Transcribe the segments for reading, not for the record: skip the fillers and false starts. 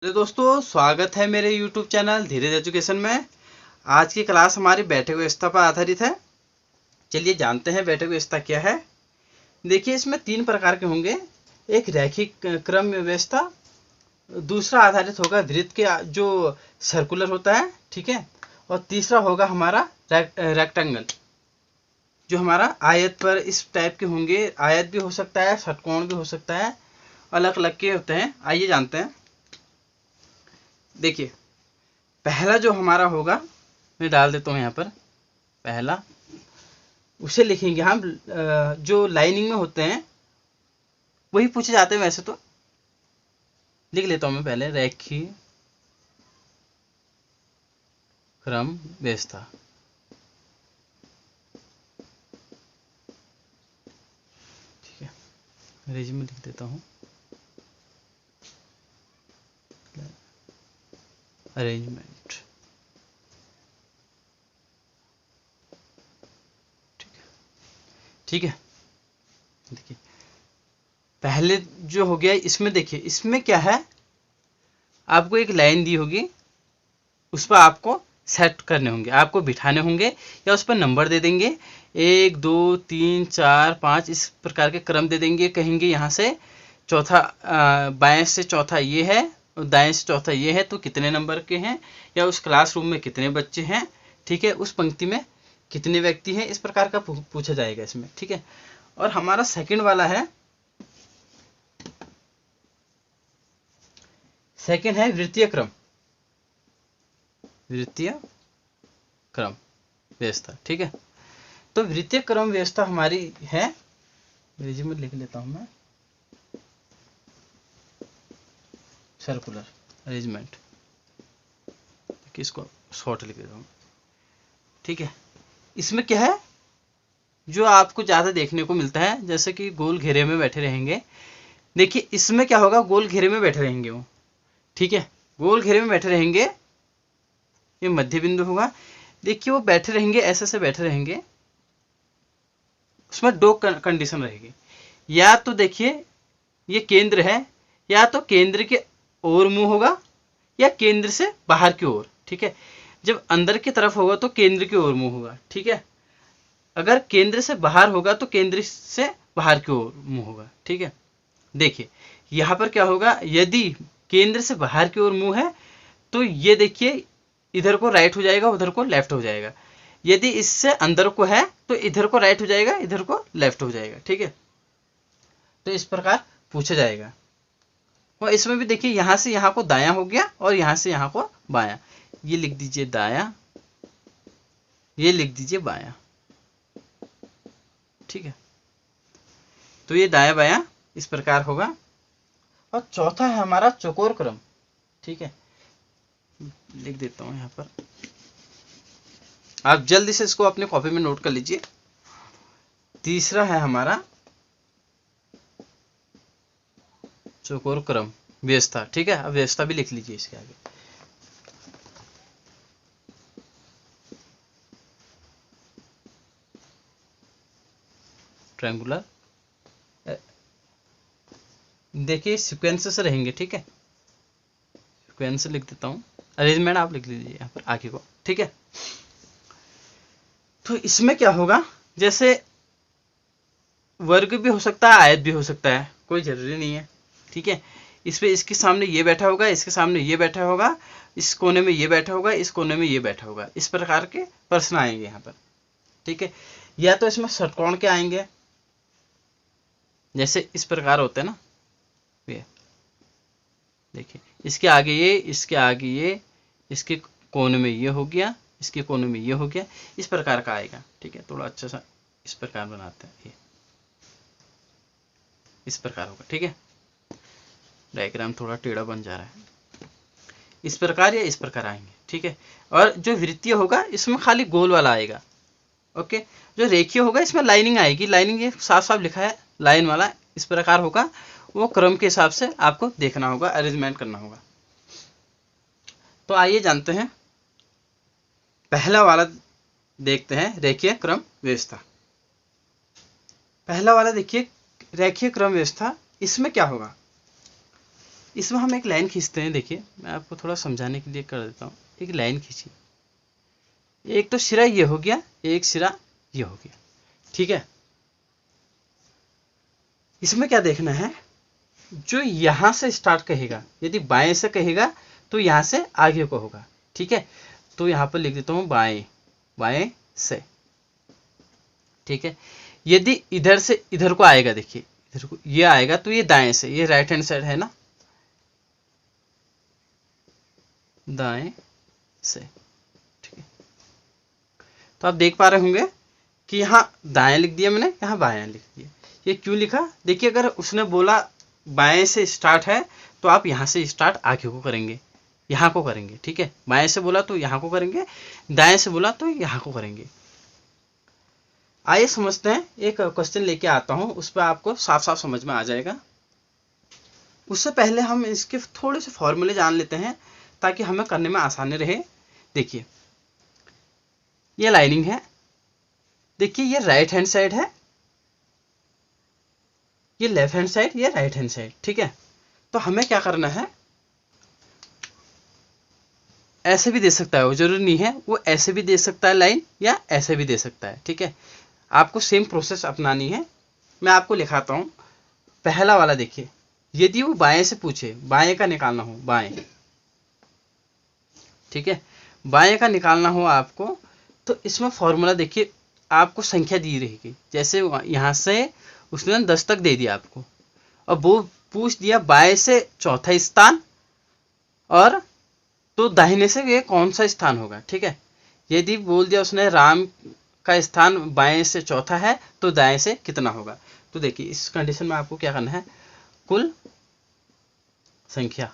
Hello दोस्तों, स्वागत है मेरे YouTube चैनल धीरज एजुकेशन में। आज की क्लास हमारी बैठक व्यवस्था पर आधारित है। चलिए जानते हैं बैठक व्यवस्था क्या है। देखिए, इसमें 3 प्रकार के होंगे। एक रैखिक क्रम व्यवस्था, दूसरा आधारित होगा वृत्त के जो सर्कुलर होता है, ठीक है, और तीसरा होगा हमारा रेक्टेंगल, जो हमारा आयत पर इस टाइप के होंगे। आयत भी हो सकता है, षटकोण भी हो सकता है, अलग अलग के होते हैं। आइए जानते हैं। देखिए, पहला जो हमारा होगा, मैं डाल देता हूँ यहाँ पर पहला। उसे लिखेंगे हम जो लाइनिंग में होते हैं वही पूछे जाते हैं। वैसे तो लिख लेता हूँ मैं पहले, रेखीय क्रम व्यवस्था। ठीक है, अंग्रेजी में लिख देता हूँ, अरेंजमेंट। ठीक है, देखिए पहले जो हो गया इसमें, देखिए इसमें क्या है, आपको एक लाइन दी होगी, उस पर आपको सेट करने होंगे, आपको बिठाने होंगे, या उस पर नंबर दे देंगे 1 2 3 4 5 इस प्रकार के क्रम दे देंगे। कहेंगे यहाँ से चौथा, बाएं से चौथा ये है और दाएं से चौथा ये है, तो कितने नंबर के हैं, या उस क्लासरूम में कितने बच्चे हैं, ठीक है, उस पंक्ति में कितने व्यक्ति हैं, इस प्रकार का पूछा जाएगा इसमें। ठीक है, और हमारा सेकंड वाला है, सेकंड है वृत्तीय क्रम, वृत्तीय क्रम व्यवस्था। ठीक है, तो वृत्तीय क्रम व्यवस्था हमारी है, अंग्रेजी में लिख लेता हूं मैं, सर्कुलर अरेंजमेंट, इसको शॉर्ट लिख देता हूं। ठीक है, इसमें क्या है, जो आपको ज्यादा देखने को मिलता है, जैसे कि गोल घेरे में बैठे रहेंगे। देखिए इसमें क्या होगा, गोल घेरे में बैठे रहेंगे वो, ठीक है, गोल घेरे में बैठे रहेंगे, ये मध्य बिंदु होगा। देखिए वो बैठे रहेंगे, ऐसे से बैठे रहेंगे, उसमें 2 कंडीशन रहेगी। या तो देखिए ये केंद्र है, या तो केंद्र के ओर मुंह होगा, या केंद्र से बाहर की ओर। ठीक है, जब अंदर की तरफ होगा तो केंद्र की ओर मुंह होगा। ठीक है, अगर केंद्र से बाहर होगा तो केंद्र से बाहर की ओर मुंह होगा। ठीक है, देखिए यहाँ पर क्या होगा, यदि केंद्र से बाहर की ओर मुंह है तो ये देखिए इधर को राइट हो जाएगा, उधर को लेफ्ट हो जाएगा। यदि इससे अंदर को है तो इधर को राइट हो जाएगा, इधर को लेफ्ट हो जाएगा। ठीक है, तो इस प्रकार पूछा जाएगा। और इसमें भी देखिए यहां से यहां को दायां हो गया, और यहां से यहां को बायां। ये लिख दीजिए दायां, ये लिख दीजिए बायां। ठीक है, तो ये दायां बायां इस प्रकार होगा। और चौथा है हमारा चौकोर क्रम। ठीक है, लिख देता हूं यहां पर, आप जल्दी से इसको अपने कॉपी में नोट कर लीजिए। तीसरा है हमारा चौकोर क्रम व्यवस्था। ठीक है, अब व्यवस्था भी लिख लीजिए इसके आगे। ट्रायंगुलर, देखिए सीक्वेंस से रहेंगे। ठीक है, सीक्वेंस लिख देता हूं, अरेंजमेंट आप लिख लीजिए यहाँ पर आगे को। ठीक है, तो इसमें क्या होगा, जैसे वर्ग भी हो सकता है, आयत भी हो सकता है, कोई जरूरी नहीं है। ठीक है, इस पे इसके सामने ये बैठा होगा, इसके सामने ये बैठा होगा, इस कोने में ये बैठा होगा, इस कोने में ये बैठा होगा, इस प्रकार के प्रश्न आएंगे यहाँ पर। ठीक है, या तो इसमें षटकोण के आएंगे, जैसे इस प्रकार होते हैं ना, ये देखिए इसके आगे ये, इसके आगे ये, इसके कोने में ये हो गया, इसके कोने में ये हो गया, इस प्रकार का आएगा। ठीक है, थोड़ा अच्छा सा इस प्रकार बनाते हैं, ये इस प्रकार होगा। ठीक है, डायग्राम थोड़ा टेढ़ा बन जा रहा है, इस प्रकार या इस प्रकार आएंगे। ठीक है, और जो वृत्तीय होगा इसमें खाली गोल वाला आएगा। ओके, जो रेखीय होगा इसमें लाइनिंग आएगी, लाइनिंग ये साफ साफ लिखा है, लाइन वाला इस प्रकार होगा। वो क्रम के हिसाब से आपको देखना होगा, अरेंजमेंट करना होगा। तो आइए जानते हैं, पहला वाला देखते हैं, रेखीय क्रम व्यवस्था। पहला वाला देखिए रेखीय क्रम व्यवस्था, इसमें क्या होगा, इसमें हम एक लाइन खींचते हैं। देखिए मैं आपको थोड़ा समझाने के लिए कर देता हूँ। एक लाइन खींची, एक तो सिरा ये हो गया, एक सिरा ये हो गया, ठीक है। इसमें क्या देखना है, जो यहां से स्टार्ट कहेगा, यदि बाएं से कहेगा तो यहां से आगे को होगा, ठीक है। तो यहां पर लिख देता हूं बाएं, बाएं से, ठीक है। यदि इधर से इधर को आएगा, देखिए इधर को ये आएगा तो ये दाएं से, ये राइट हैंड साइड है ना, दाएं से, ठीक है। तो आप देख पा रहे होंगे कि यहाँ दाएं लिख दिया मैंने, यहाँ बाएं लिख दिया। ये क्यों लिखा, देखिए अगर उसने बोला बाएं से स्टार्ट है तो आप यहाँ से स्टार्ट आगे को करेंगे, यहाँ को करेंगे, ठीक है। बाएं से बोला तो यहाँ को करेंगे, दाएं से बोला तो यहाँ को करेंगे। आइए समझते हैं, एक क्वेश्चन लेके आता हूं, उस पर आपको साफ साफ समझ में आ जाएगा। उससे पहले हम इसके थोड़े से फॉर्मूले जान लेते हैं ताकि हमें करने में आसानी रहे। देखिए ये लाइनिंग है, देखिए ये राइट हैंड साइड है, ये लेफ्ट हैंड साइड, ये राइट हैंड साइड, ठीक है। तो हमें क्या करना है, ऐसे भी दे सकता है वो, जरूरी नहीं है, वो ऐसे भी दे सकता है लाइन या ऐसे भी दे सकता है, ठीक है। आपको सेम प्रोसेस अपनानी है। मैं आपको लिखाता हूं। पहला वाला देखिए, यदि वो बाएं से पूछे, बाएं का निकालना हो, बाएं, ठीक है, बाएं का निकालना हो आपको, तो इसमें फॉर्मूला देखिए, आपको संख्या दी रहेगी। जैसे यहां से उसने 10 तक दे दिया आपको, और वो पूछ दिया बाएं से चौथा स्थान, और तो दाहिने से ये कौन सा स्थान होगा, ठीक है। यदि बोल दिया उसने राम का स्थान बाएं से चौथा है तो दाएं से कितना होगा। तो देखिए इस कंडीशन में आपको क्या करना है, कुल संख्या,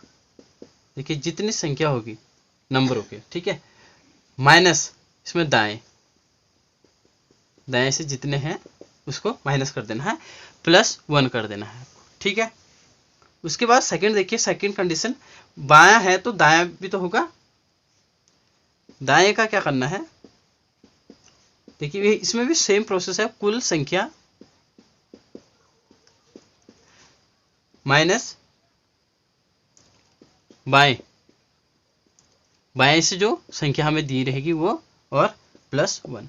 देखिए जितनी संख्या होगी नंबरों के, ठीक है, माइनस इसमें दाएं, दाएं से जितने हैं उसको माइनस कर देना है, +1 कर देना है, ठीक है। उसके बाद सेकंड देखिए, सेकंड कंडीशन, बायां है तो दायां भी तो होगा। दाएं का क्या करना है, देखिए इसमें भी सेम प्रोसेस है, कुल संख्या माइनस बाएं, बाएं से जो संख्या हमें दी रहेगी वो, और +1,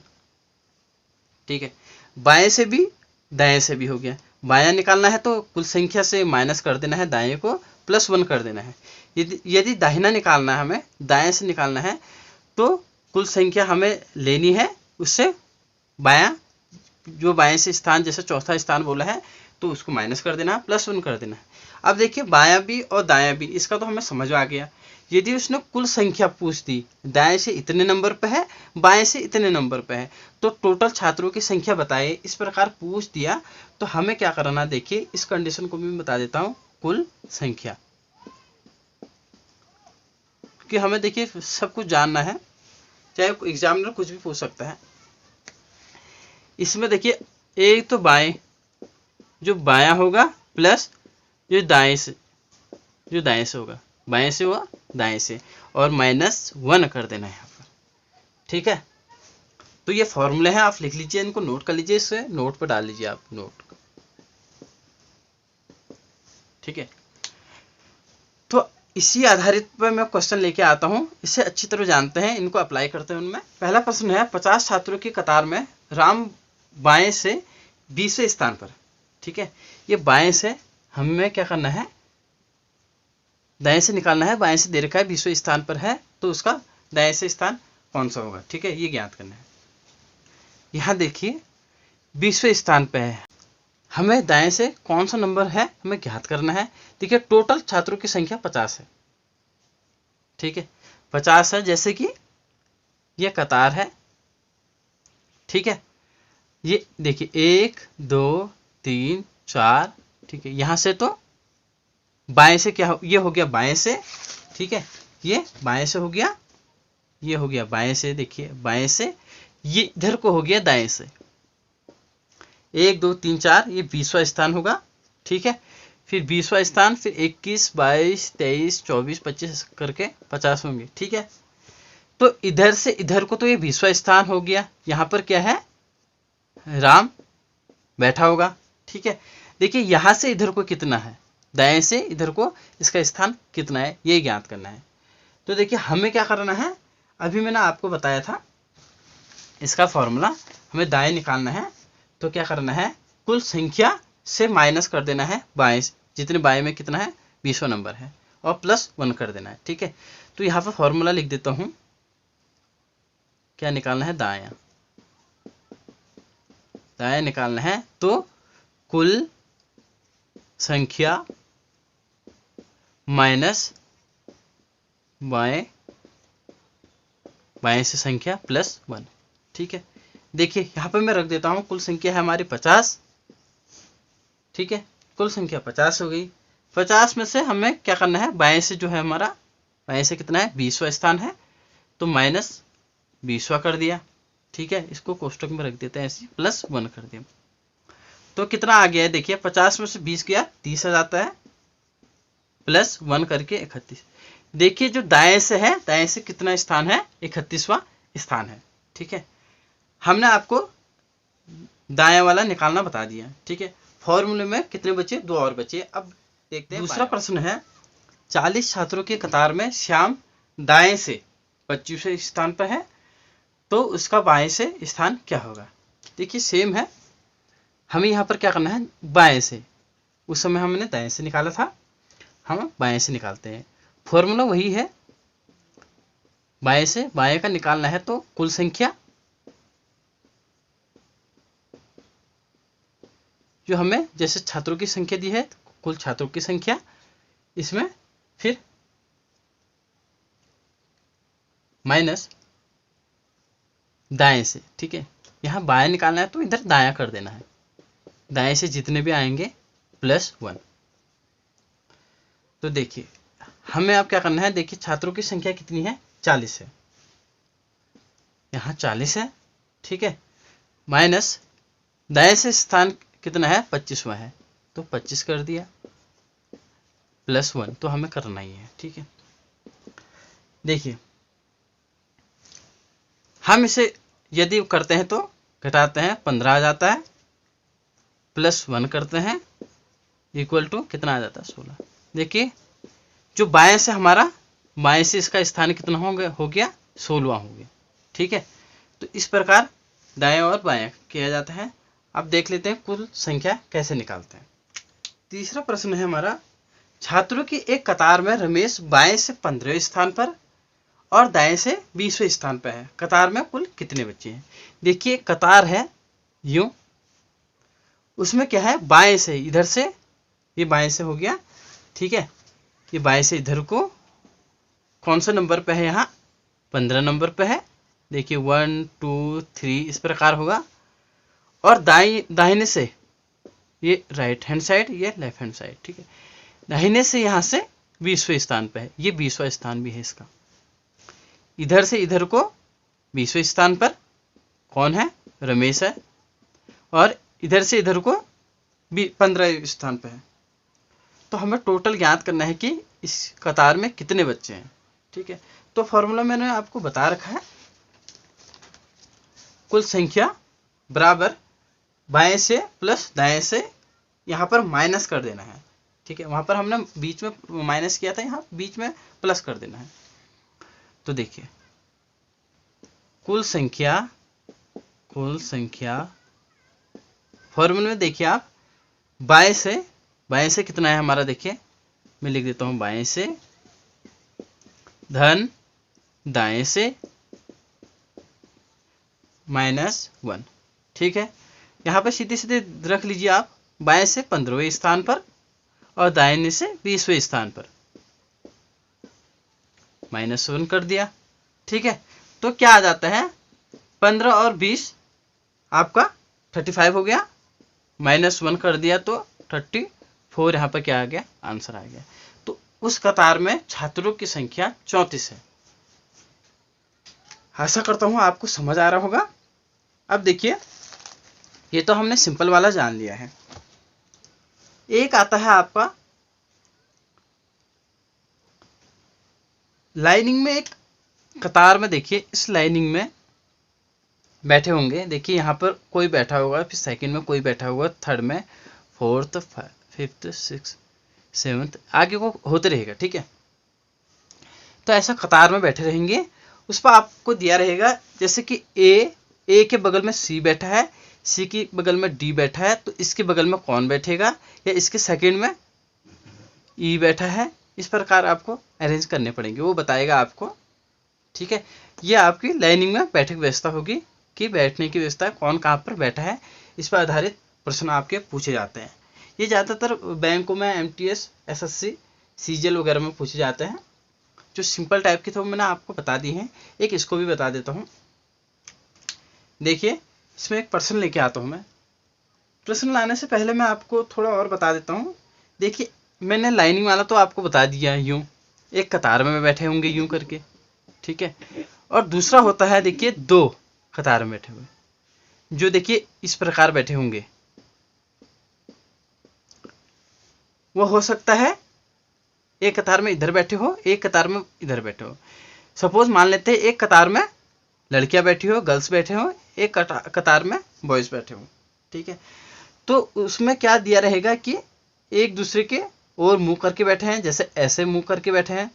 ठीक है। बाएं से भी दाएं से भी हो गया। बायां निकालना है तो कुल संख्या से माइनस कर देना है, दाएं को +1 कर देना है। यदि दाहिना निकालना है, हमें दाएं से निकालना है, तो कुल संख्या हमें लेनी है, उससे बायां, जो बाएं से स्थान जैसे चौथा स्थान बोला है तो उसको माइनस कर देना है, +1 कर देना है। अब देखिए बायां भी और दायां भी, इसका तो हमें समझ आ गया। यदि उसने कुल संख्या पूछ दी, दाएं से इतने नंबर पे है, बाएं से इतने नंबर पे है, तो टोटल छात्रों की संख्या बताए, इस प्रकार पूछ दिया, तो हमें क्या करना, देखिए इस कंडीशन को भी बता देता हूं, कुल संख्या, कि हमें देखिए सब कुछ जानना है, चाहे एग्जामिनर कुछ भी पूछ सकता है। इसमें देखिए एक तो बाएं, जो बायां होगा, प्लस जो दाएं से, जो दाएं से होगा, बाएं से हुआ दाएं से, और -1 कर देना है यहाँ पर, ठीक है। तो ये फॉर्मूले हैं, आप लिख लीजिए, इनको नोट कर लीजिए, इसे नोट पर डाल लीजिए आप, नोट, ठीक है। तो इसी आधारित पर मैं क्वेश्चन लेके आता हूं, इसे अच्छी तरह जानते हैं, इनको अप्लाई करते हैं। उनमें पहला प्रश्न है, 50 छात्रों की कतार में राम बाएं से 20वें स्थान पर, ठीक है। ये बाएं से हमें क्या करना है, दाएं से निकालना है, बाएं से दे रखा है 20वें स्थान पर है, तो उसका दाएं से स्थान कौन सा होगा, ठीक है, ये ज्ञात करना है। यहां देखिए 20वें स्थान पे है, हमें दाएं से कौन सा नंबर है हमें ज्ञात करना है। देखिए टोटल छात्रों की संख्या 50 है, ठीक है, 50 है, जैसे कि ये कतार है, ठीक है। ये देखिए 1 2 3 4, ठीक है। यहां से तो बाएं से क्या ये हो गया बाएं से, ठीक है, ये बाएं से हो गया, ये हो गया बाएं से, देखिए बाएं से, ये इधर को हो गया दाएं से, 1 2 3 4, ये 20वां स्थान होगा, ठीक है। फिर 20वां स्थान, फिर 21 22 23 24 25 करके 50 होंगे, ठीक है। तो इधर से इधर को तो ये 20वां स्थान हो गया, यहां पर क्या है, राम बैठा होगा, ठीक है। देखिए यहां से इधर को कितना है, दाएं से इधर को इसका स्थान कितना है ये ज्ञात करना है। तो देखिए हमें क्या करना है, अभी मैंने आपको बताया था इसका फॉर्मूला, हमें दाएं निकालना है तो क्या करना है, कुल संख्या से माइनस कर देना है बाएं, जितने बाएं में कितना है 20वां नंबर है, और प्लस 1 कर देना है। ठीक है, तो यहाँ पर फॉर्मूला लिख देता हूँ, क्या निकालना है, दायां, दायां निकालना है तो कुल संख्या माइनस बाएं, बाएं से संख्या प्लस 1। ठीक है, देखिए यहाँ पर मैं रख देता हूँ, कुल संख्या है हमारी 50। ठीक है, कुल संख्या 50 हो गई। 50 में से हमें क्या करना है, बाएं से जो है हमारा, बाएं से कितना है 20वां स्थान है, तो माइनस 20वां कर दिया। ठीक है, इसको कोष्टक में रख देते हैं ऐसे, प्लस 1 कर दिया। तो कितना आ गया है, देखिए 50 में से 20 गया 30 आ जाता है, प्लस 1 करके 31। देखिए जो दाएं से है, दाएं से कितना स्थान है, 31वां स्थान है। ठीक है, हमने आपको दाएं वाला निकालना बता दिया। ठीक है, फॉर्मूले में कितने बचे, 2 और बचे। अब देखते हैं दूसरा प्रश्न है, 40 छात्रों की कतार में श्याम दाएं से 25वें स्थान पर है, तो उसका बाएं से स्थान क्या होगा। देखिए सेम है, हमें यहाँ पर क्या करना है, बाएं से, उस समय हमने दाएं से निकाला था, हम बाएं से निकालते हैं। फॉर्मूला वही है, बाएं से बाएं का निकालना है तो कुल संख्या जो हमें जैसे छात्रों की संख्या दी है, कुल छात्रों की संख्या, इसमें फिर माइनस दाएं से। ठीक है, यहाँ बाएं निकालना है तो इधर दायां कर देना है, दाएं से जितने भी आएंगे प्लस 1। तो देखिए हमें अब क्या करना है, देखिए छात्रों की संख्या कितनी है, 40 है, यहाँ 40 है। ठीक है, माइनस दाएं से स्थान कितना है, 25वां है, तो 25 कर दिया, प्लस 1 तो हमें करना ही है। ठीक है, देखिए हम इसे यदि करते हैं तो घटाते हैं 15 आ जाता है, प्लस 1 करते हैं, इक्वल टू कितना आ जाता है 16। देखिए जो बाएं से हमारा, बाएं से इसका स्थान कितना हो गया 16वां हो गया। ठीक है, तो इस प्रकार दाएं और बाएं किया जाता है। अब देख लेते हैं कुल संख्या कैसे निकालते हैं। तीसरा प्रश्न है हमारा, छात्रों की एक कतार में रमेश बाएं से 15वें स्थान पर और दाएं से 20वें स्थान पर है, कतार में कुल कितने बच्चे हैं। देखिए कतार है यूं, उसमें क्या है, बाएं से इधर से, ये बाएं से हो गया। ठीक है, ये बाएं से इधर को कौन सा नंबर पे है, यहाँ 15 नंबर पे है। देखिए 1 2 3 इस प्रकार होगा, और दाहिने से ये राइट हैंड साइड, ये लेफ्ट हैंड साइड। ठीक है, दाहिने से यहाँ से 20वें स्थान पे है, ये 20वां स्थान भी है इसका। इधर से इधर को 20वें स्थान पर कौन है, रमेश है, और इधर से इधर को 15वें स्थान पे है। तो हमें टोटल ज्ञात करना है कि इस कतार में कितने बच्चे हैं। ठीक है, तो फॉर्मूला मैंने आपको बता रखा है, कुल संख्या बराबर बाएं से प्लस दाएं से, यहाँ पर माइनस कर देना है। ठीक है, वहां पर हमने बीच में माइनस किया था, यहाँ बीच में प्लस कर देना है। तो देखिए कुल संख्या फॉर्मूले में देखिए आप, बाएं से कितना है हमारा, देखिए मैं लिख देता हूं, बाएं से धन दाएं से -1। ठीक है, यहाँ पर सीधे सीधे रख लीजिए आप, बाएं से 15वें स्थान पर और दाहिने से 20वें स्थान पर -1 कर दिया। ठीक है, तो क्या आ जाता है, 15 और 20 आपका 35 हो गया, -1 कर दिया तो 34 यहाँ पर क्या आ गया, आंसर आ गया। तो उस कतार में छात्रों की संख्या 34 है। आशा करता हूं आपको समझ आ रहा होगा। अब देखिए ये तो हमने सिंपल वाला जान लिया है। एक आता है आपका लाइनिंग में, एक कतार में, देखिए इस लाइनिंग में बैठे होंगे, देखिए यहाँ पर कोई बैठा होगा, फिर सेकंड में कोई बैठा होगा, थर्ड में, फोर्थ, फिफ्थ, सिक्स, सेवन्थ, आगे को होते रहेगा। ठीक है, तो ऐसा कतार में बैठे रहेंगे। उस पर आपको दिया रहेगा जैसे कि ए के बगल में सी बैठा है, सी के बगल में डी बैठा है, तो इसके बगल में कौन बैठेगा, या इसके सेकंड में ई बैठा है। इस प्रकार आपको अरेंज करने पड़ेंगे, वो बताएगा आपको। ठीक है, ये आपकी लाइनिंग में बैठक व्यवस्था होगी कि बैठने की व्यवस्था कौन कहाँ पर बैठा है, इस पर आधारित प्रश्न आपके पूछे जाते हैं। ये ज़्यादातर बैंकों में एमटीएस, एसएससी, सीजीएल वगैरह में पूछे जाते हैं। जो सिंपल टाइप के थे वो मैंने आपको बता दी हैं, एक इसको भी बता देता हूँ। देखिए, इसमें एक प्रश्न लेके आता हूँ मैं। प्रश्न लाने से पहले मैं आपको थोड़ा और बता देता हूँ। देखिए, मैंने लाइनिंग वाला तो आपको बता दिया, यूं एक कतार में बैठे होंगे यूं करके। ठीक है, और दूसरा होता है देखिए दो कतार में बैठे हुए, जो देखिए इस प्रकार बैठे होंगे। वो हो सकता है एक कतार में इधर बैठे हो, एक कतार में इधर बैठे हो। सपोज मान लेते हैं एक कतार में लड़कियां बैठी हो, गर्ल्स बैठे हो, एक कतार में बॉयज बैठे हो। ठीक है, तो उसमें क्या दिया रहेगा कि एक दूसरे के और मुंह करके बैठे हैं, जैसे ऐसे मुंह करके बैठे हैं,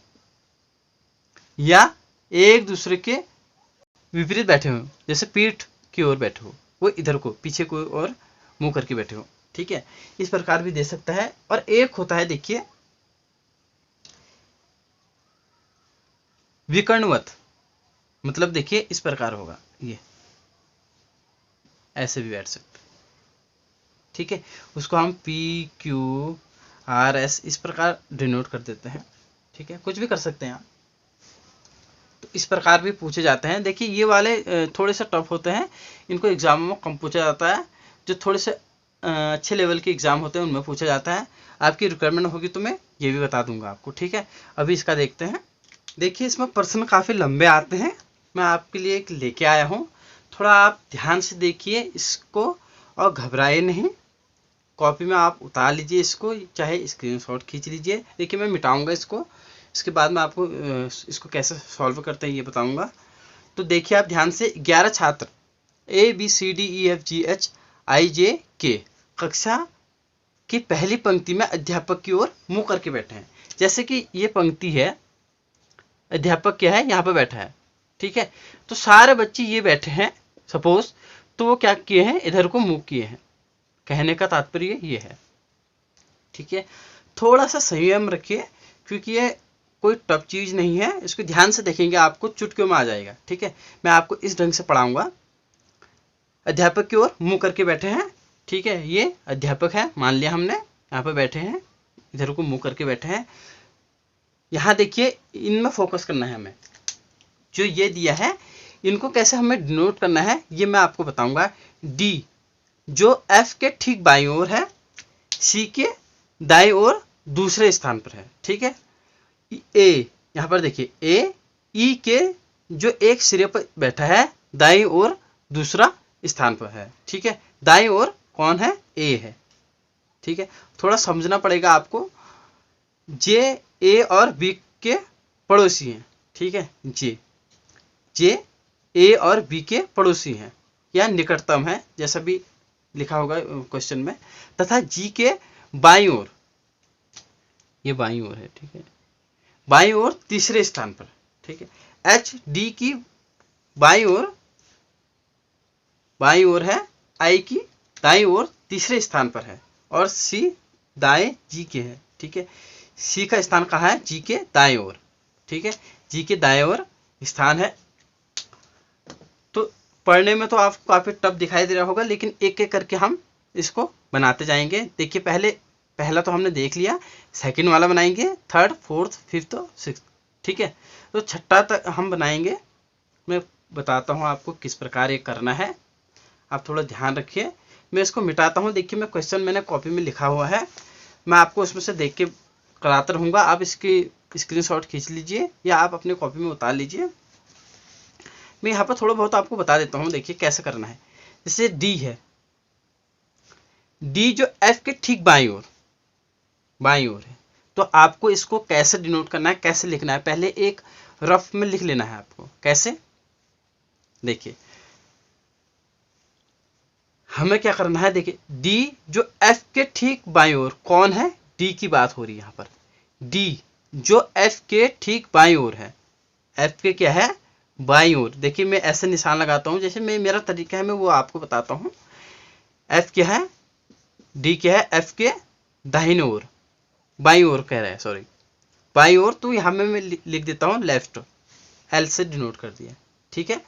या एक दूसरे के विपरीत बैठे हो, जैसे पीठ की ओर बैठे हो, वो इधर को पीछे को और मुंह करके बैठे हो। ठीक है, इस प्रकार भी दे सकता है। और एक होता है देखिए विकर्णवत, मतलब देखिए इस प्रकार होगा, ये ऐसे भी बैठ सकते। ठीक है, उसको हम पी क्यू आर एस इस प्रकार डिनोट कर देते हैं। ठीक है, कुछ भी कर सकते हैं आप। तो इस प्रकार भी पूछे जाते हैं। देखिए, ये वाले थोड़े से टफ होते हैं, इनको एग्जामों में कम पूछा जाता है। जो थोड़े से अच्छे लेवल के एग्जाम होते हैं उनमें पूछा जाता है। आपकी रिक्वायरमेंट होगी तो मैं ये भी बता दूंगा आपको। ठीक है, अभी इसका देखते हैं। देखिए, इसमें प्रश्न काफ़ी लंबे आते हैं, मैं आपके लिए एक लेके आया हूँ। थोड़ा आप ध्यान से देखिए इसको और घबराए नहीं। कॉपी में आप उतार लीजिए इसको, चाहे स्क्रीनशॉट खींच लीजिए। देखिए, मैं मिटाऊंगा इसको, इसके बाद मैं आपको इसको कैसे सॉल्व करते हैं ये बताऊंगा। तो देखिए आप ध्यान से, 11 छात्र ABCDEFGHIJK कक्षा की पहली पंक्ति में अध्यापक की ओर मुंह करके बैठे हैं। जैसे कि ये पंक्ति है, अध्यापक क्या है, यहाँ पर बैठा है। ठीक है, तो सारे बच्चे ये बैठे हैं सपोज, तो वो क्या किए हैं, इधर को मुंह किए हैं। कहने का तात्पर्य ये है। ठीक है, थोड़ा सा संयम रखिए, क्योंकि ये कोई टफ चीज़ नहीं है। इसको ध्यान से देखेंगे आपको चुटकियों में आ जाएगा। ठीक है, मैं आपको इस ढंग से पढ़ाऊंगा। अध्यापक की ओर मुंह करके बैठे हैं। ठीक है, ये अध्यापक है, मान लिया हमने, यहाँ पे बैठे हैं, इधर को मुंह करके बैठे हैं। यहाँ देखिए, इनमें फोकस करना है हमें। जो ये दिया है, इनको कैसे हमें डिनोट करना है ये मैं आपको बताऊंगा। डी जो एफ के ठीक बाईं ओर है, सी के दाईं ओर दूसरे स्थान पर है। ठीक है, ए यहाँ पर देखिए, ए ई के जो एक सिरे पर बैठा है, दाईं ओर दूसरा स्थान पर है। ठीक है, दाईं ओर कौन है, ए है। ठीक है, थोड़ा समझना पड़ेगा आपको। जे ए और बी के पड़ोसी हैं। ठीक है, जे ए और बी के पड़ोसी हैं या निकटतम है, जैसा भी लिखा होगा क्वेश्चन में। तथा जी के बाईं ओर, ये बाईं ओर है। ठीक है, बाईं ओर तीसरे स्थान पर। ठीक है, एच डी की बाईं ओर है, आई की दाईं ओर तीसरे स्थान पर है, और सी दाएं जी के है। ठीक है, सी का स्थान कहाँ है, जी के दाएं ओर। ठीक है, जी के दाएं ओर स्थान है। तो पढ़ने में तो आपको काफी टफ दिखाई दे रहा होगा, लेकिन एक एक करके हम इसको बनाते जाएंगे। देखिए, पहला तो हमने देख लिया, सेकंड वाला बनाएंगे, थर्ड, फोर्थ, फिफ्थ और सिक्स्थ। ठीक है, तो छठा तक हम बनाएंगे। मैं बताता हूँ आपको किस प्रकार ये करना है, आप थोड़ा ध्यान रखिए। मैं इसको मिटाता हूँ। देखिए, मैं क्वेश्चन मैंने कॉपी में लिखा हुआ है, मैं आपको उसमें से देख के कराता रहूँगा। आप इसकी स्क्रीनशॉट खींच लीजिए या आप अपने कॉपी में उतार लीजिए। मैं यहाँ पर थोड़ा बहुत आपको बता देता हूँ। देखिए कैसे करना है। जैसे डी है, डी जो एफ के ठीक बाईं ओर है, तो आपको इसको कैसे डिनोट करना है, कैसे लिखना है, पहले एक रफ में लिख लेना है आपको। कैसे, देखिए हमें क्या करना है। देखिए, डी जो एफ के ठीक बाईं ओर कौन है, डी की बात हो रही है यहाँ पर। डी जो एफ के ठीक बाईं ओर है, एफ के क्या है, बाईं ओर। देखिए मैं ऐसे निशान लगाता हूँ, जैसे मैं मेरा तरीका है मैं वो आपको बताता हूँ। एफ क्या है, डी क्या है, एफ के दाहिने ओर, बाईं ओर कह रहा है, सॉरी बाईं ओर, तो यहाँ में मैं लिख देता हूँ लेफ्ट, एल से डिनोट कर दिया। ठीक है,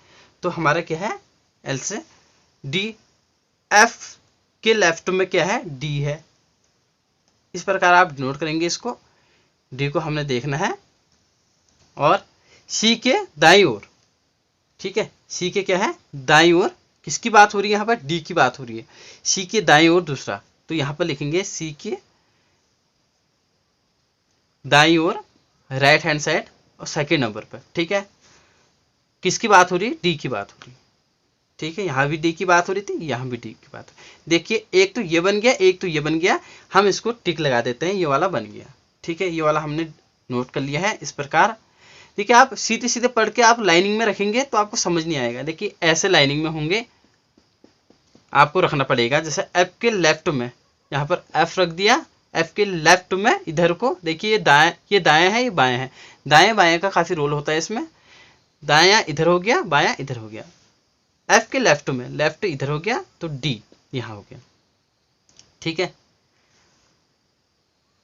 तो हमारा क्या है, एल से डी, एफ के लेफ्ट में क्या है, डी है। इस प्रकार आप डिनोट करेंगे इसको, डी को हमने देखना है। और सी के दाईं ओर, ठीक है, सी के क्या है, दाईं ओर, किसकी बात हो रही है यहाँ पर, डी की बात हो रही है। सी के दाईं ओर दूसरा, तो यहाँ पर लिखेंगे सी के दाईं ओर राइट हैंड साइड और सेकेंड नंबर पर। ठीक है, किसकी बात हो रही है, डी की बात हो रही है। ठीक है, यहाँ भी डी की बात हो रही थी, यहाँ भी डी की बात। देखिए एक तो ये बन गया, एक तो ये बन गया, हम इसको टिक लगा देते हैं, ये वाला बन गया। ठीक है, ये वाला हमने नोट कर लिया है। इस प्रकार देखिए आप सीधे सीधे पढ़ के आप लाइनिंग में रखेंगे तो आपको समझ नहीं आएगा। देखिए ऐसे लाइनिंग में होंगे, आपको रखना पड़ेगा। जैसे एफ के लेफ्ट में, यहाँ पर एफ रख दिया, एफ के लेफ्ट में इधर को देखिए, ये दाएं है, ये बाएं है। दाएं बाएं का काफी रोल होता है इसमें। दायां इधर हो गया, बायां इधर हो गया। एफ के लेफ्ट में, लेफ्ट इधर हो गया तो डी यहाँ हो गया। ठीक है,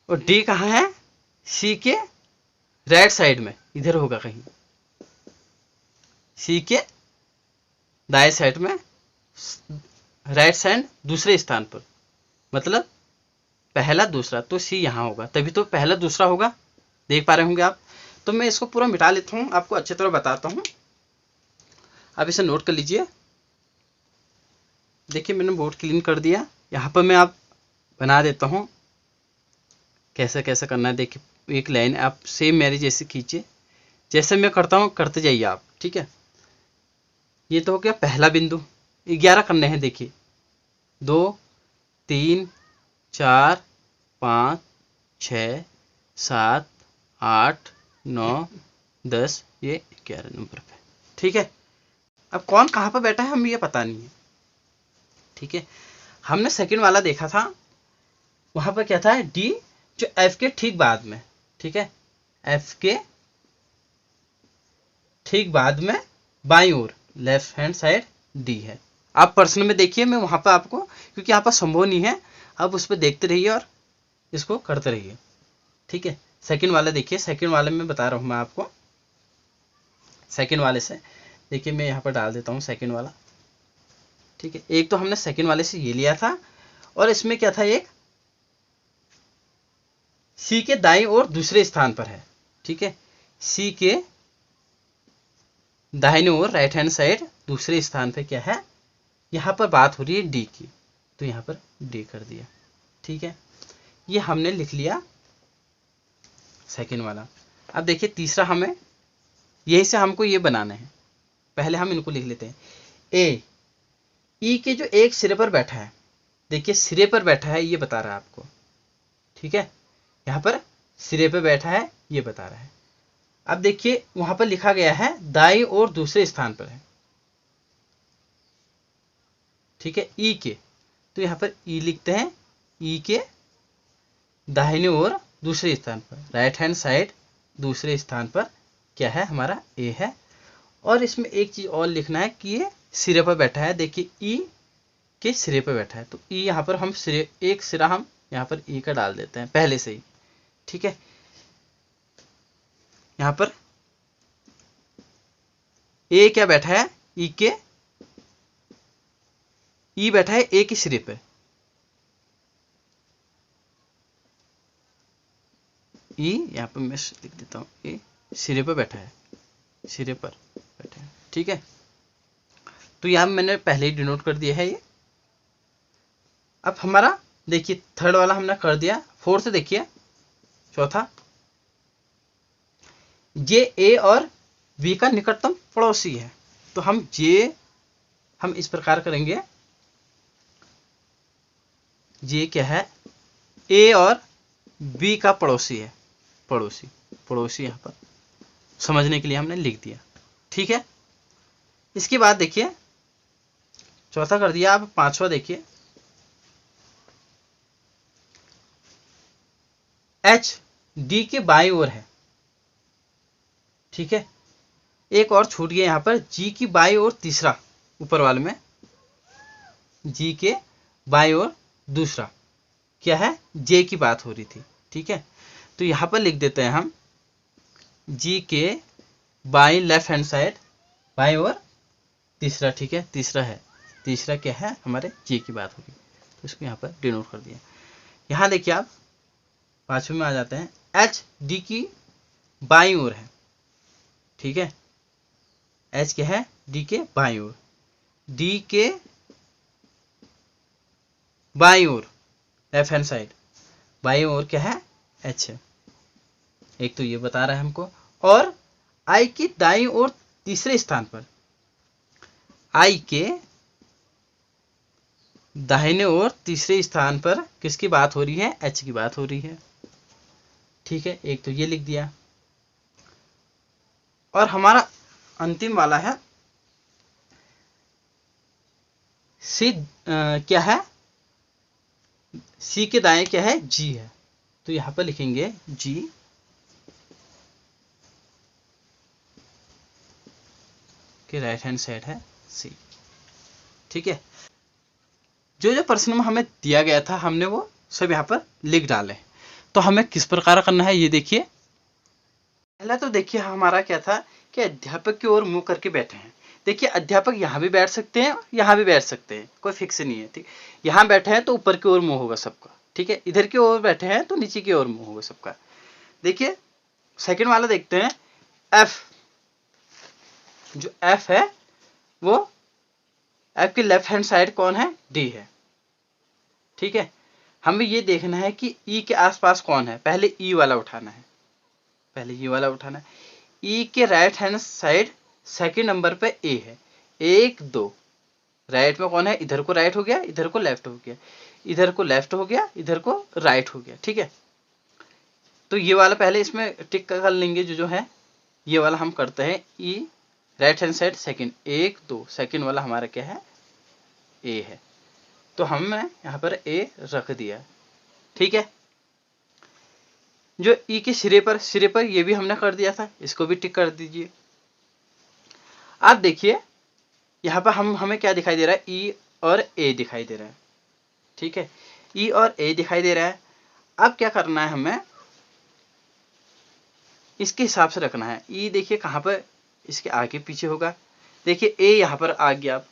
और डी कहाँ है, सी के राइट साइड में, इधर होगा कहीं, सी के दाएं साइड में, राइट साइड दूसरे स्थान पर, मतलब पहला दूसरा, तो सी यहाँ होगा, तभी तो पहला दूसरा होगा। देख पा रहे होंगे आप। तो मैं इसको पूरा मिटा लेता हूँ, आपको अच्छी तरह बताता हूँ। आप इसे नोट कर लीजिए। देखिए मैंने बोर्ड क्लीन कर दिया, यहाँ पर मैं आप बना देता हूँ कैसे कैसे करना है। देखिए एक लाइन आप सेम मेरी जैसे खींचिए, जैसे मैं करता हूँ करते जाइए आप। ठीक है, ये तो हो गया पहला बिंदु। 11 करने हैं। देखिए 2 3 4 5 6 7 8 9 10, ये 11 नंबर पे। ठीक है, अब कौन कहाँ पर बैठा है हमें ये पता नहीं है। ठीक है, हमने सेकंड वाला देखा था, वहां पर क्या था, डी जो एफ के ठीक बाद में। ठीक है, एफ के ठीक बाद में बाईं ओर लेफ्ट हैंड साइड डी है। आप पर्सनल में देखिए, मैं वहां पर आपको, क्योंकि यहाँ पर संभव नहीं है, आप उस पर देखते रहिए और इसको करते रहिए। ठीक है, सेकंड वाला देखिए, सेकंड वाले में बता रहा हूं मैं आपको। सेकंड वाले से देखिए मैं यहाँ पर डाल देता हूँ सेकंड वाला। ठीक है, एक तो हमने सेकंड वाले से ये लिया था, और इसमें क्या था, एक सी के दाईं ओर दूसरे स्थान पर है। ठीक है, सी के दाहिने ओर राइट हैंड साइड दूसरे स्थान पे क्या है, यहाँ पर बात हो रही है डी की, तो यहाँ पर डी कर दिया। ठीक है, ये हमने लिख लिया सेकंड वाला। अब देखिए तीसरा, हमें यही से हमको ये बनाना है। पहले हम इनको लिख लेते हैं। ए ई के जो एक सिरे पर बैठा है, देखिए सिरे पर बैठा है ये बता रहा है आपको। ठीक है, यहाँ पर सिरे पे बैठा है ये बता रहा है। अब देखिए वहां पर लिखा गया है दाईं ओर दूसरे स्थान पर है। ठीक है, ई के, तो यहाँ पर ई लिखते हैं, ई के दाहिने ओर दूसरे स्थान पर, राइट हैंड साइड दूसरे स्थान पर क्या है, हमारा ए है। और इसमें एक चीज और लिखना है कि ये सिरे पर बैठा है। देखिए ई के सिरे पर बैठा है, तो ई यहाँ पर हम सिरे, एक सिरा हम यहाँ पर ई का डाल देते हैं पहले से ही। ठीक है, यहाँ पर ए क्या बैठा है, ई के, ई बैठा है ए के सिरे पे, ई यहाँ पर मैं लिख देता हूँ, ए सिरे पर बैठा है, सिरे पर बैठा है। ठीक है, तो यहाँ मैंने पहले ही डिनोट कर दिया है ये। अब हमारा देखिए थर्ड वाला हमने कर दिया। फोर्थ देखिए, चौथा, जे ए और बी का निकटतम पड़ोसी है, तो हम जे हम इस प्रकार करेंगे, जे क्या है, ए और बी का पड़ोसी है, पड़ोसी, पड़ोसी यहाँ पर समझने के लिए हमने लिख दिया। ठीक है, इसके बाद देखिए चौथा कर दिया। अब पांचवा देखिए, एच डी के बाईं ओर है, ठीक है। एक और छूट गया यहाँ पर, जी की बाईं ओर तीसरा, ऊपर वाले में जी के बाईं ओर दूसरा क्या है, जे की बात हो रही थी, ठीक है। तो यहाँ पर लिख देते हैं हम जी के बाईं लेफ्ट हैंड साइड बाईं ओर तीसरा, ठीक है। तीसरा है, तीसरा क्या है हमारे जे की बात होगी, तो इसको यहाँ पर डिनोट कर दिया। यहाँ देखिए आप पांचवें में आ जाते हैं, एच डी की बाईं ओर है, ठीक है। एच क्या है, डी के बाईं ओर, डी के बाईं ओर लेफ्ट हैंड साइड बाईं ओर क्या है, एच है। एक तो ये बता रहा है हमको, और आई की दाईं ओर तीसरे स्थान पर, आई के दाहिने ओर तीसरे स्थान पर किसकी बात हो रही है, एच की बात हो रही है, ठीक है। एक तो ये लिख दिया, और हमारा अंतिम वाला है सी, क्या है, सी के दाएं क्या है, जी है, तो यहां पर लिखेंगे जी के राइट हैंड साइड है सी, ठीक है। जो जो प्रश्न में हमें दिया गया था हमने वो सब यहाँ पर लिख डाले। तो हमें किस प्रकार करना है ये देखिए। पहला तो देखिए हमारा क्या था कि अध्यापक की ओर मुंह करके बैठे हैं। देखिए अध्यापक यहाँ भी बैठ सकते हैं, यहाँ भी बैठ सकते हैं, कोई फिक्स नहीं है, ठीक। यहाँ बैठे हैं तो ऊपर की ओर मुंह होगा सबका, ठीक है। इधर की ओर बैठे हैं तो नीचे की ओर मुंह होगा सबका। देखिए सेकंड वाला देखते हैं, एफ, जो एफ है वो एफ की लेफ्ट हैंड साइड कौन है, डी है, ठीक है। हमें ये देखना है कि ई के आसपास कौन है, पहले ई वाला उठाना है, पहले ई वाला उठाना है। ई के right hand side second number पे ए है, 1 2, राइट में कौन है, इधर को राइट हो गया, इधर को लेफ्ट हो गया, इधर को लेफ्ट हो गया, इधर को राइट हो गया, ठीक है। तो ये वाला पहले इसमें टिक कर लेंगे, जो है ये वाला हम करते हैं, ई right hand side second, 1 2, second वाला हमारा क्या है, ए है, तो हमने यहाँ पर ए रख दिया, ठीक है। जो ई के सिरे पर ये भी हमने कर दिया था, इसको भी टिक कर दीजिए। आप देखिए यहाँ पर हमें क्या दिखाई दे रहा है, ई और ए दिखाई दे रहा है, ठीक है। ई और ए दिखाई दे रहा है। अब क्या करना है, हमें इसके हिसाब से रखना है। ई देखिए कहाँ पर इसके आगे पीछे होगा, देखिए ए यहाँ पर आ गया। अब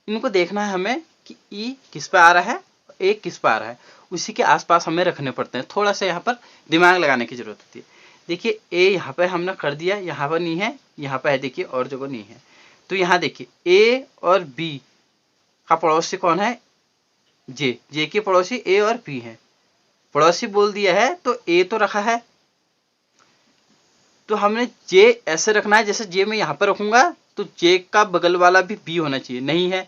इनको देखना है हमें कि ई किस पे आ रहा है, ए किस पे आ रहा है, उसी के आसपास हमें रखने पड़ते हैं। थोड़ा सा यहाँ पर दिमाग लगाने की जरूरत होती है। देखिए ए यहाँ पर हमने कर दिया, यहाँ पर नहीं है, यहाँ पर है, देखिए और जगह नहीं है। तो यहाँ देखिए ए और बी का पड़ोसी कौन है, जे, जे के पड़ोसी ए और बी है। पड़ोसी बोल दिया है तो ए तो रखा है, तो हमने जे ऐसे रखना है, जैसे जे मैं यहाँ पर रखूंगा तो जे का बगल वाला भी बी होना चाहिए, नहीं है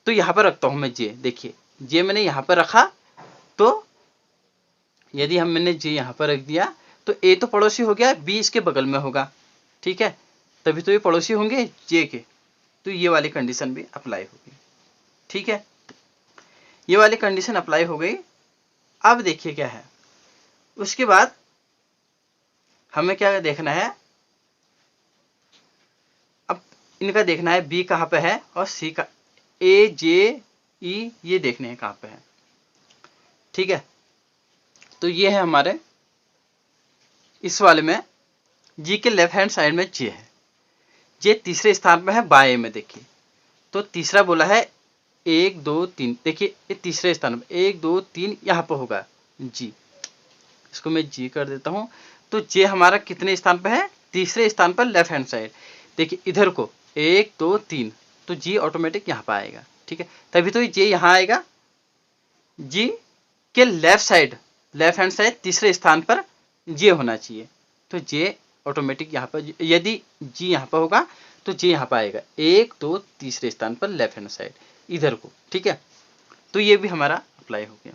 तो यहाँ पर रखता हूं मैं जे। देखिए जे मैंने यहाँ पर रखा, तो यदि मैंने जे यहाँ पर रख दिया तो ए तो पड़ोसी हो गया, बी इसके बगल में होगा, ठीक है, तभी तो ये पड़ोसी होंगे जे के। तो ये वाली कंडीशन भी अप्लाई होगी, ठीक है, ये वाली कंडीशन अप्लाई हो गई। अब देखिए क्या है, उसके बाद हमें क्या देखना है, अब इनका देखना है बी कहाँ पे है और सी का, ए जे ई ये देखने हैं कहाँ पे है, ठीक है। तो ये है हमारे इस वाले में, जी के लेफ्ट हैंड साइड में जे है, जे तीसरे स्थान पे है बाएं में। देखिए तो तीसरा बोला है 1 2 3, देखिए ये तीसरे स्थान पे 1 2 3 यहाँ पर होगा जी, इसको मैं जी कर देता हूँ। तो जे हमारा कितने स्थान पे है, तीसरे स्थान पर लेफ्ट हैंड साइड। देखिए इधर को 1 2 3, तो जी ऑटोमेटिक यहाँ पर आएगा, ठीक है, तभी तो जे यहाँ आएगा। जी के left side left hand side तीसरे स्थान पर जे होना चाहिए, तो जे ऑटोमेटिक यहाँ पर, यदि जी यहाँ पर होगा तो जे यहाँ पर आएगा 1 2 तीसरे स्थान पर लेफ्ट हैंड साइड इधर को, ठीक है। तो ये भी हमारा अप्लाई हो गया।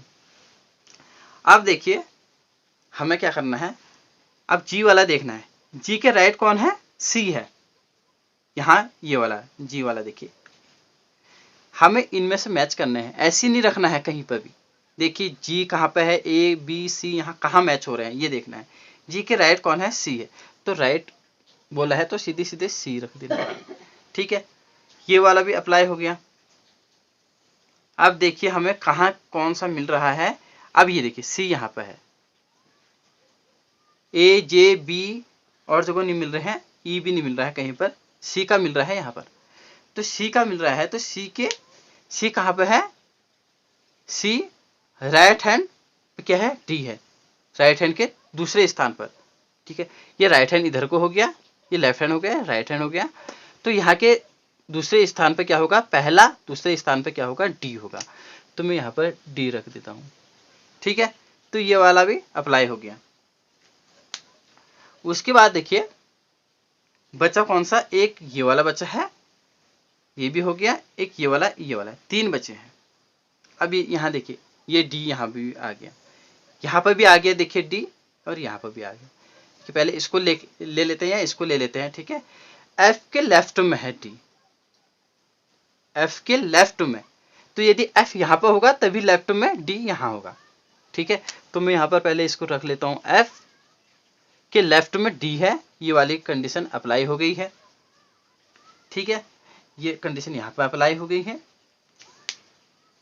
अब देखिए हमें क्या करना है, अब जी वाला देखना है। जी के राइट कौन है, सी है, यहाँ ये वाला जी वाला। देखिए हमें इनमें से मैच करने हैं, ऐसे नहीं रखना है कहीं पर भी, देखिए जी कहाँ पे है, ए बी सी यहाँ कहाँ मैच हो रहे हैं ये देखना है। जी के राइट कौन है, सी है, तो राइट बोला है तो सीधे सीधे सी रख देना है। ठीक है, ये वाला भी अप्लाई हो गया। अब देखिए हमें कहाँ कौन सा मिल रहा है। अब ये देखिए सी यहाँ पे है, ए जे बी और जगह नहीं मिल रहे हैं, ई भी नहीं मिल रहा है कहीं पर, सी का मिल रहा है यहाँ पर। तो सी का मिल रहा है तो सी कहाँ पे है, सी राइट हैंड क्या है, डी है, राइट हैंड के दूसरे स्थान पर। ठीक है, ये राइट हैंड इधर को हो गया, ये लेफ्ट हैंड हो गया, राइट हैंड हो गया। तो यहाँ के दूसरे स्थान पे क्या होगा, पहला, दूसरे स्थान पे क्या होगा, डी होगा। तो मैं यहाँ पर डी रख देता हूँ। ठीक है, तो ये वाला भी अप्लाई हो गया। उसके बाद देखिए बचा कौन सा, एक ये वाला बचा है, ये भी हो गया, एक ये वाला, तीन बचे हैं। अब यहाँ देखिए ये डी यहाँ भी आ गया, यहाँ पर भी आ गया देखिए डी, और यहाँ पर भी आ गया। कि पहले इसको ले लेते हैं या इसको ले लेते हैं। ठीक है, एफ के लेफ्ट में है डी, एफ के लेफ्ट में, तो यदि एफ यहाँ पर होगा तभी लेफ्ट में डी यहाँ होगा। ठीक है, तो मैं यहाँ पर पहले इसको रख लेता हूँ, एफ के लेफ्ट में डी है, ये वाली कंडीशन अप्लाई हो गई है। ठीक है, ये कंडीशन यहाँ पर अप्लाई हो गई है।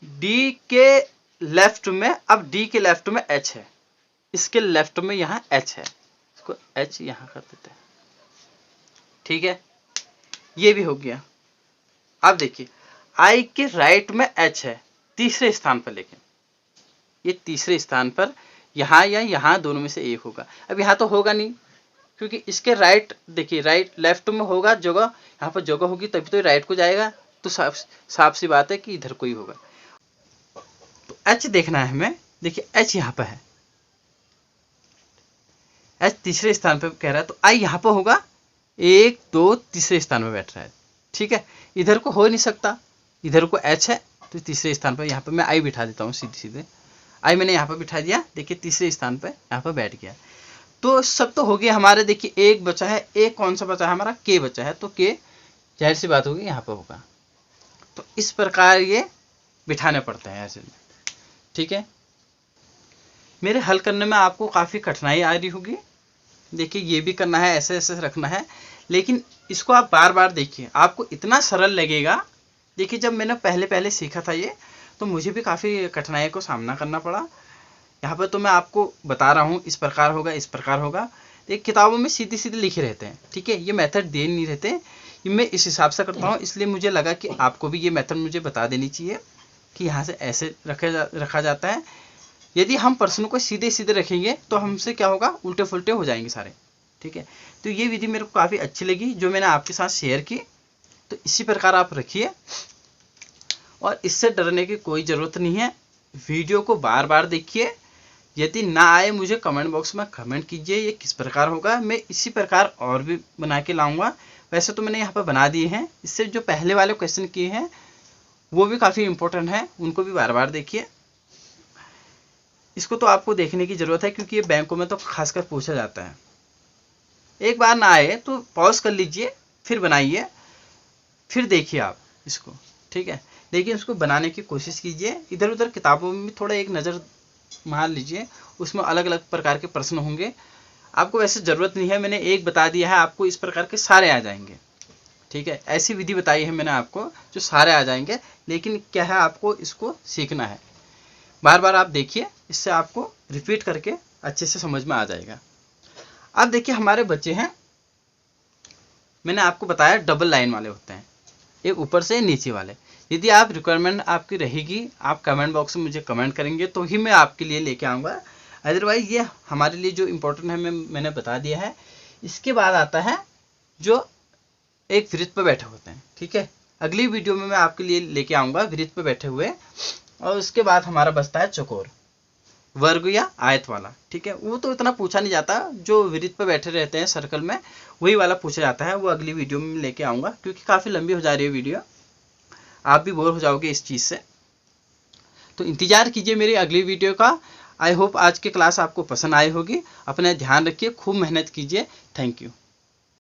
डी के लेफ्ट में, अब डी के लेफ्ट में एच है, इसके लेफ्ट में यहाँ एच है, इसको एच यहाँ कर देते हैं। ठीक है, ये भी हो गया। अब देखिए आई के राइट में एच है तीसरे स्थान पर, लेकिन ये तीसरे स्थान पर यहाँ या यहाँ दोनों में से एक होगा। अब यहाँ तो होगा नहीं, क्योंकि इसके राइट देखिए, राइट लेफ्ट में होगा जगह, यहाँ पर जगह होगी तभी तो राइट को जाएगा, तो साफ सी बात है कि इधर कोई होगा। तो एच देखना है हमें, देखिए एच यहाँ पर है, एच तीसरे स्थान पर कह रहा है, तो आई यहाँ पर होगा, एक दो तीसरे स्थान में बैठ रहा है। ठीक है, इधर को हो नहीं सकता, इधर को एच है तो तीसरे स्थान पर, यहाँ पर मैं आई बिठा देता हूँ सीधे सीधे, आई मैंने यहाँ पर बिठा दिया, देखिए तीसरे स्थान पर यहाँ पर बैठ गया। तो सब तो हो गया हमारे, देखिए एक बचा है, एक कौन सा बचा है हमारा, के बचा है, तो के जाहिर सी बात होगी यहाँ पर होगा। तो इस प्रकार ये बिठाने पड़ते हैं ऐसे। ठीक है, मेरे हल करने में आपको काफ़ी कठिनाई आ रही होगी। देखिए ये भी करना है, ऐसे ऐसे रखना है, लेकिन इसको आप बार बार देखिए, आपको इतना सरल लगेगा। देखिए जब मैंने पहले सीखा था ये, तो मुझे भी काफ़ी कठिनाई को सामना करना पड़ा। यहाँ पर तो मैं आपको बता रहा हूँ इस प्रकार होगा, इस प्रकार होगा, एक किताबों में सीधे सीधे लिखे रहते हैं। ठीक है, ये मेथड दे नहीं रहते, ये मैं इस हिसाब से करता हूँ, इसलिए मुझे लगा कि आपको भी ये मेथड मुझे बता देनी चाहिए कि यहाँ से ऐसे रखा जाता है। यदि हम प्रश्न को सीधे सीधे रखेंगे तो हमसे क्या होगा, उल्टे फुल्टे हो जाएंगे सारे। ठीक है, तो ये विधि मेरे को काफ़ी अच्छी लगी जो मैंने आपके साथ शेयर की। तो इसी प्रकार आप रखिए, और इससे डरने की कोई ज़रूरत नहीं है। वीडियो को बार बार देखिए, यदि ना आए मुझे कमेंट बॉक्स में कमेंट कीजिए ये किस प्रकार होगा, मैं इसी प्रकार और भी बना के लाऊंगा। वैसे तो मैंने यहाँ पर बना दिए हैं, इससे जो पहले वाले क्वेश्चन किए हैं वो भी काफ़ी इंपॉर्टेंट है, उनको भी बार बार देखिए। इसको तो आपको देखने की ज़रूरत है, क्योंकि ये बैंकों में तो खासकर पूछा जाता है। एक बार ना आए तो पॉज कर लीजिए, फिर बनाइए, फिर देखिए आप इसको। ठीक है, लेकिन उसको बनाने की कोशिश कीजिए। इधर उधर किताबों में भी थोड़ा एक नज़र मार लीजिए, उसमें अलग अलग प्रकार के प्रश्न होंगे। आपको वैसे ज़रूरत नहीं है, मैंने एक बता दिया है, आपको इस प्रकार के सारे आ जाएंगे। ठीक है, ऐसी विधि बताई है मैंने आपको जो सारे आ जाएंगे, लेकिन क्या है आपको इसको सीखना है। बार बार आप देखिए, इससे आपको रिपीट करके अच्छे से समझ में आ जाएगा। अब देखिए हमारे बच्चे हैं, मैंने आपको बताया डबल लाइन वाले होते हैं, एक ऊपर से नीचे वाले। यदि आप रिक्वायरमेंट आपकी रहेगी, आप कमेंट बॉक्स में मुझे कमेंट करेंगे तो ही मैं आपके लिए लेके आऊँगा। अदरवाइज ये हमारे लिए जो इम्पोर्टेंट है मैंने बता दिया है। इसके बाद आता है जो एक वृत्त पर बैठे होते हैं। ठीक है, अगली वीडियो में मैं आपके लिए लेके आऊँगा वृत्त पर बैठे हुए। और उसके बाद हमारा बचता है चौकोर, वर्ग या आयत वाला। ठीक है, वो तो इतना पूछा नहीं जाता, जो वृत्त पर बैठे रहते हैं सर्कल में वही वाला पूछा जाता है। वो अगली वीडियो में लेके आऊँगा, क्योंकि काफ़ी लंबी हो जा रही है वीडियो, आप भी बोर हो जाओगे इस चीज़ से। तो इंतज़ार कीजिए मेरी अगली वीडियो का। आई होप आज की क्लास आपको पसंद आई होगी। अपना ध्यान रखिए, खूब मेहनत कीजिए। Thank you.